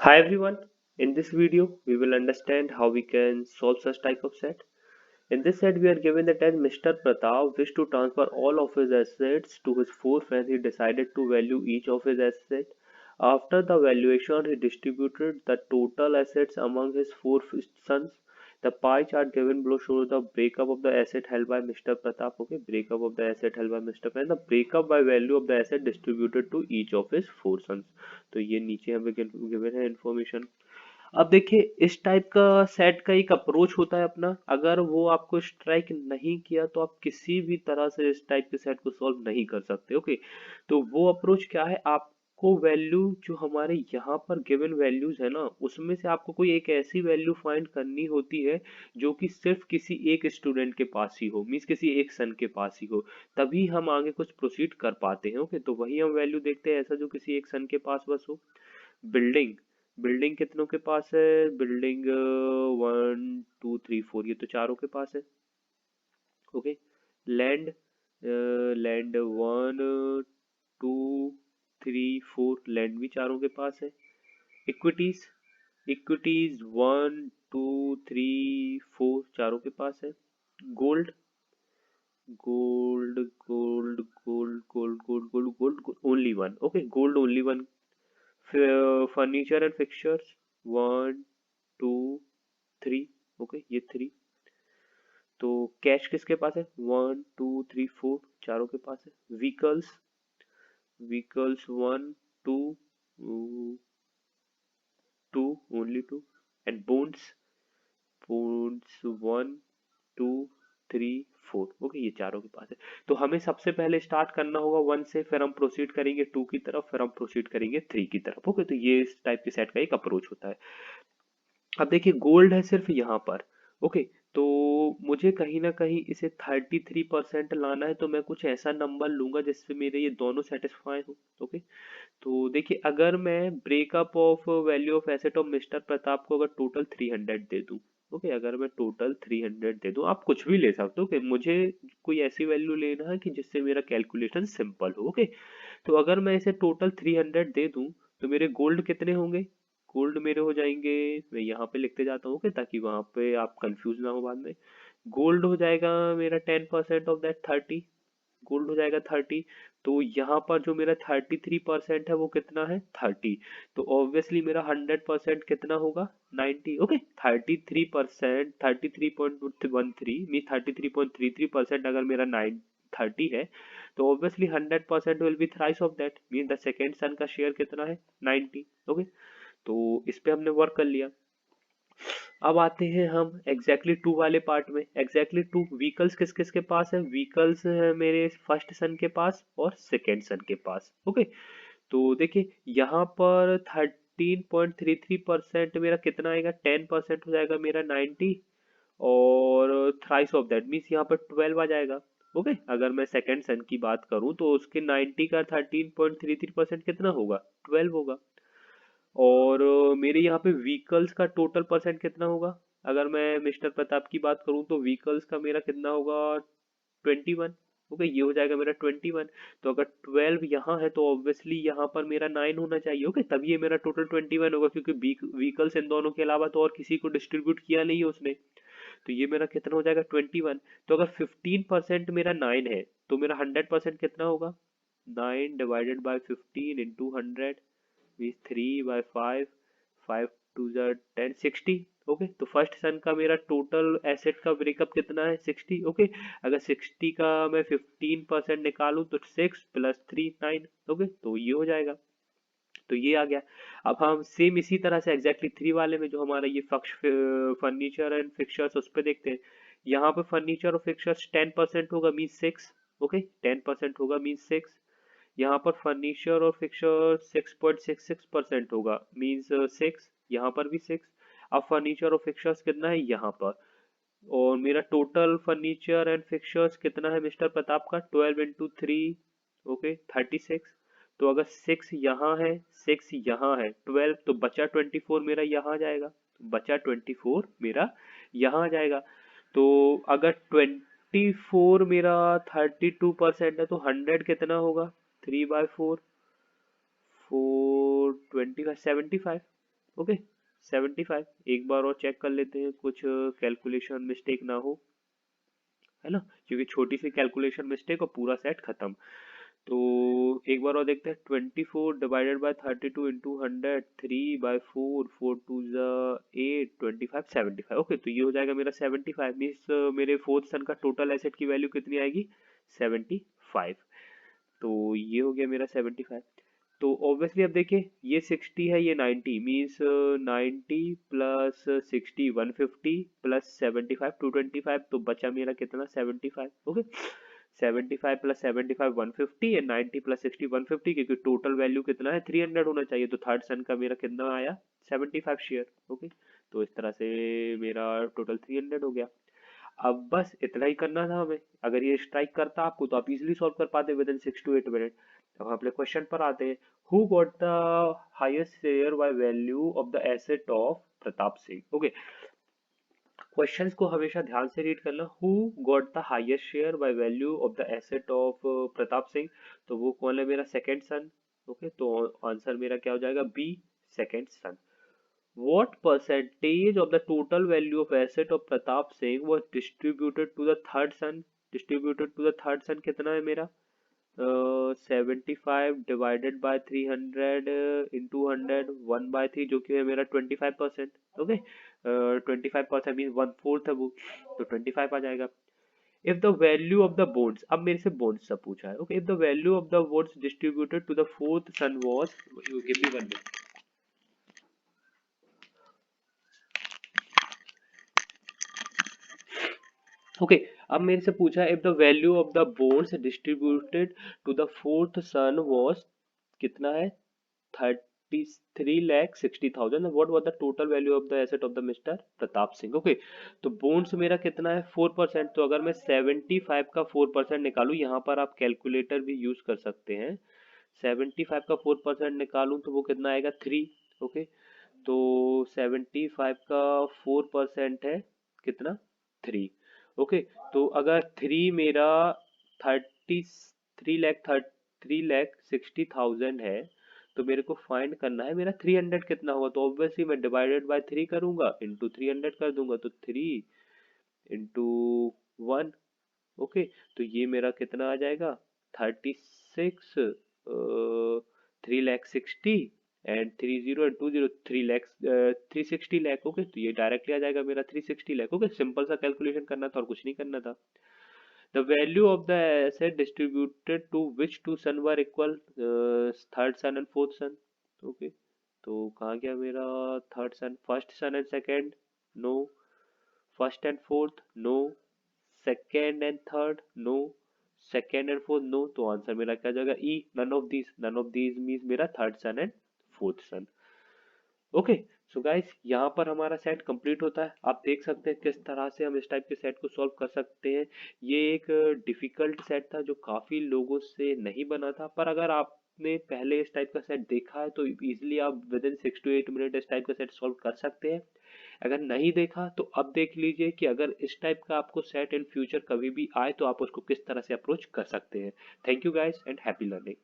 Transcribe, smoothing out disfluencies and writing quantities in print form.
Hi everyone. In this video, we will understand how we can solve such type of set. In this set, we are given that as Mr. Pratap wished to transfer all of his assets to his four friends, he decided to value each of his assets. After the valuation, he distributed the total assets among his four sons. The pie chart given below shows the breakup of the asset held by Mr. Pratap. Okay, breakup of the asset held by Mr. Pratap. The breakup by value of the asset distributed to each of his four sons. तो ये नीचे हमें given है information. अब देखिए इस type का set का एक अप्रोच होता है अपना। अगर वो आपको स्ट्राइक नहीं किया तो आप किसी भी तरह से इस टाइप के सेट को सॉल्व नहीं कर सकते। ओके, तो वो अप्रोच क्या है, आपको वैल्यू जो हमारे यहाँ पर गिवन वैल्यूज है ना, उसमें से आपको कोई एक ऐसी वैल्यू फाइंड करनी होती है जो कि सिर्फ किसी एक स्टूडेंट के पास ही हो, मीन्स किसी एक सन के पास ही हो, तभी हम आगे कुछ प्रोसीड कर पाते हैं। ओके, तो वही हम वैल्यू देखते हैं, ऐसा जो किसी एक सन के पास बस हो। बिल्डिंग, बिल्डिंग कितनों के पास है? बिल्डिंग 1 2 3 4, ये तो चारों के पास है। ओके, लैंड, लैंड 1 2 3 4, लैंड भी चारों के पास है। इक्विटीज, इक्विटीज 1 2 3 4, चारों के पास है। Gold, gold gold gold gold gold gold gold only one. Okay, gold only one. Furniture and fixtures 1 2 3, okay ये 3। तो कैश किसके पास है? 1 2 3 4, चारों के पास है। Vehicles, vehicles 1 2 2, only 2। And bones, bones 1 2 3 4, okay ये चारों के पास है। तो हमें सबसे पहले स्टार्ट करना होगा 1 से, फिर हम प्रोसीड करेंगे 2 की तरफ, फिर हम प्रोसीड करेंगे 3 की तरफ। ओके, तो ये इस टाइप के सेट का एक अप्रोच होता है। अब देखिए गोल्ड है सिर्फ यहाँ पर। ओके, तो मुझे कहीं ना कहीं इसे 33% लाना है, तो मैं कुछ ऐसा नंबर लूंगा जिससे मेरे ये दोनों सेटिस्फाई हो। ओके, तो देखिए अगर मैं breakup of value of asset of mister Pratap को अगर टोटल 300 दे दूं। ओके, अगर मैं टोटल 300 दे दूं, आप कुछ भी ले सकते हो। ओके, मुझे कोई ऐसी वैल्यू लेना है कि जिससे मेरा कैलकुलेशन सिंपल हो। ओके, तो अगर मैं इसे टोटल 300 दे दूं, तो मेरे गोल्ड कितने होंगे? गोल्ड मेरे हो जाएंगे, मैं यहाँ पे लिखते जाता हूँ, ओके, ताकि वहां पे आप कंफ्यूज ना हो बाद में। गोल्ड हो जाएगा मेरा 10% ऑफ दैट 30, गोल्ड हो जाएगा 30। तो यहाँ पर जो मेरा 33% है वो कितना है? 30। तो ऑब्वियसली मेरा 100% कितना होगा? 90। ओके, 33%, 33.13 मीन 33.33% अगर मेरा 30 है, तो obviously 100% will be thrice of that, mean the second सन का शेयर कितना है? 90। ओके, तो इस पे हमने वर्क कर लिया। अब आते हैं हम एग्जैक्टली टू वाले पार्ट में। एग्जैक्टली टू व्हीकल्स किस किस के पास है? व्हीकल्स है मेरे फर्स्ट सन के पास और सेकेंड सन के पास। ओके, तो देखिए यहाँ पर 13.33% मेरा कितना आएगा? 10% हो जाएगा मेरा 90, और थ्राइस ऑफ दैट मीन्स यहाँ पर 12 आ जाएगा। ओके, अगर मैं सेकेंड सन की बात करूं तो उसके 90 का 13.33% कितना होगा? 12 होगा। और मेरे यहाँ पे व्हीकल्स का टोटल परसेंट कितना होगा? अगर मैं मिस्टर प्रताप की बात करूं तो व्हीकल्स का मेरा कितना होगा? 21। ओके, ये हो जाएगा मेरा 21। तो अगर 12 यहाँ है तो ऑब्वियसली यहाँ पर मेरा 9 होना चाहिए। ओके, तभी ये मेरा टोटल 21 होगा, क्योंकि व्हीकल्स इन दोनों के अलावा तो और किसी को डिस्ट्रीब्यूट किया नहीं है उसने। तो ये मेरा कितना हो जाएगा? 21। तो अगर 15% मेरा 9 है, तो मेरा 100% कितना होगा? 9 divided by 15 into 100 means 3/5, 5 2 10, 60। Okay, तो फर्स्ट सन का मेरा टोटल एसेट का ब्रेकअप कितना है? 60। ओके, अगर 60 का मैं 15% निकालूं तो 6 + 3 9। ओके, तो ये हो जाएगा। तो ये आ गया। अब हम सेम इसी तरह से एग्जैक्टली 3 वाले में जो हमारा ये फर्नीचर एंड फिक्चर्स, उस पे देखते हैं। यहाँ पे फर्नीचर और फिक्चर्स 10% होगा मीन 6। ओके, 10% होगा मीन 6। यहाँ पर फर्नीचर और फिक्चर 6.66% होगा मीन्स 6। यहाँ पर भी 6। अब फर्नीचर और फिक्चर्स कितना है यहाँ पर? और मेरा टोटल फर्नीचर एंड फिक्चर्स कितना है मिस्टर प्रताप का? 12 इंटू 3, ओके 36। तो अगर 6 यहाँ है, 6 यहाँ है, 12, तो बचा 24 मेरा यहाँ जाएगा। बचा 24 मेरा यहाँ जाएगा। तो अगर 24 मेरा 32% है, तो 100 कितना होगा? 3/4, 4 25, 75। ओके 75। एक बार और चेक कर लेते हैं कुछ कैलकुलेशन मिस्टेक ना हो, है ना, क्योंकि छोटी सी कैलकुलेशन मिस्टेक और पूरा सेट खत्म। तो एक बार और देखते हैं, 24 डिवाइडेड बाय 32 इंटू 100, 3/4, 4 2 8, 25, 75। ओके, तो ये हो जाएगा मेरा 75, मीन्स मेरे फोर्थ सन का टोटल एसेट की वैल्यू कितनी आएगी, 75। तो ये हो गया मेरा 75। तो ऑब्वियसली अब देखिए ये 60 है, ये 90, मीन्स 90 प्लस 60 150 प्लस 75 225, तो बचा मेरा कितना 75। ओके 75 प्लस 75 150 एंड 90 प्लस 60 150, क्योंकि टोटल वैल्यू कितना है 300 होना चाहिए, तो थर्ड सन का मेरा कितना आया 75 शेयर। ओके, तो इस तरह से मेरा टोटल 300 हो गया। अब बस इतना ही करना था हमें, अगर ये स्ट्राइक करता आपको तो आप इजीली सॉल्व कर पाते विद इन 6 to 8 मिनट। अब हम अपने क्वेश्चन पर आते हैं, who got the highest share by value of the asset of Pratap Singh. Okay, questions को हमेशा ध्यान से रीड करना, who got the highest share by value of the asset of Pratap Singh, तो वो कौन है, मेरा सेकंड सन। ओके, तो आंसर मेरा क्या हो जाएगा, B, second son. What percentage of the total value of asset of Pratap Singh was distributed to the third son? Distributed to the third son कितना है मेरा, 75 डिवाइडेड बाय 300 इंटू 100 1/3, जो कि है मेरा 25%। ओके 25% मीन 1/4 है वो, तो 25 आ जाएगा। If the value of the bonds, अब मेरे से bonds सब पूछा है। Okay, if the value of the bonds distributed to the fourth son was, give me 1 minute. Okay, अब मेरे से पूछा if the value of the bonds distributed to the fourth son was, कितना है 33,60,000, what was the total value of the asset of the mister Pratap Singh. Okay, तो bones मेरा कितना है 4%, तो अगर मैं 75 का 4% निकालूं, यहाँ पर आप कैलकुलेटर भी यूज कर सकते हैं, 75 का 4% निकालूं तो वो कितना आएगा 3। ओके, तो 75 का 4% है कितना 3। ओके, तो अगर 3 मेरा 3,60,000 है, तो मेरे को फाइंड करना है मेरा 300 कितना होगा, तो ऑब्वियसली मैं डिवाइडेड बाय 3 करूंगा, इंटू 300 कर दूंगा, तो 3 इंटू 1। ओके, तो ये मेरा कितना आ जाएगा 36, 3,60,000 and 30 and 20 3 lakh, 360 lakh. Okay, तो ये डायरेक्टली आ जाएगा मेरा 360 लाख। ओके, सिंपल सा कैलकुलेशन करना था और कुछ नहीं करना था। The value of the asset distributed to which two son were equal, third son and fourth son. Okay, तो कहाँ गया मेरा third son, first son and second, no, first and fourth, no, second and third, no, second and fourth, no, तो answer मेरा क्या जाएगा E, none of these means मेरा third son and fourth son. Okay, so guys यहाँ पर हमारा set complete होता है। आप देख सकते हैं किस तरह से हम इस टाइप के सेट को सॉल्व कर सकते हैं। ये एक डिफिकल्ट सेट था जो काफी लोगों से नहीं बना था, पर अगर आपने पहले इस टाइप का सेट देखा है तो इजीली आप विद इन 6 to 8 मिनट इस टाइप का सेट सॉल्व कर सकते हैं। अगर नहीं देखा तो अब देख लीजिए कि अगर इस टाइप का आपको सेट इन फ्यूचर कभी भी आए तो आप उसको किस तरह से अप्रोच कर सकते हैं। Thank you guys and happy learning.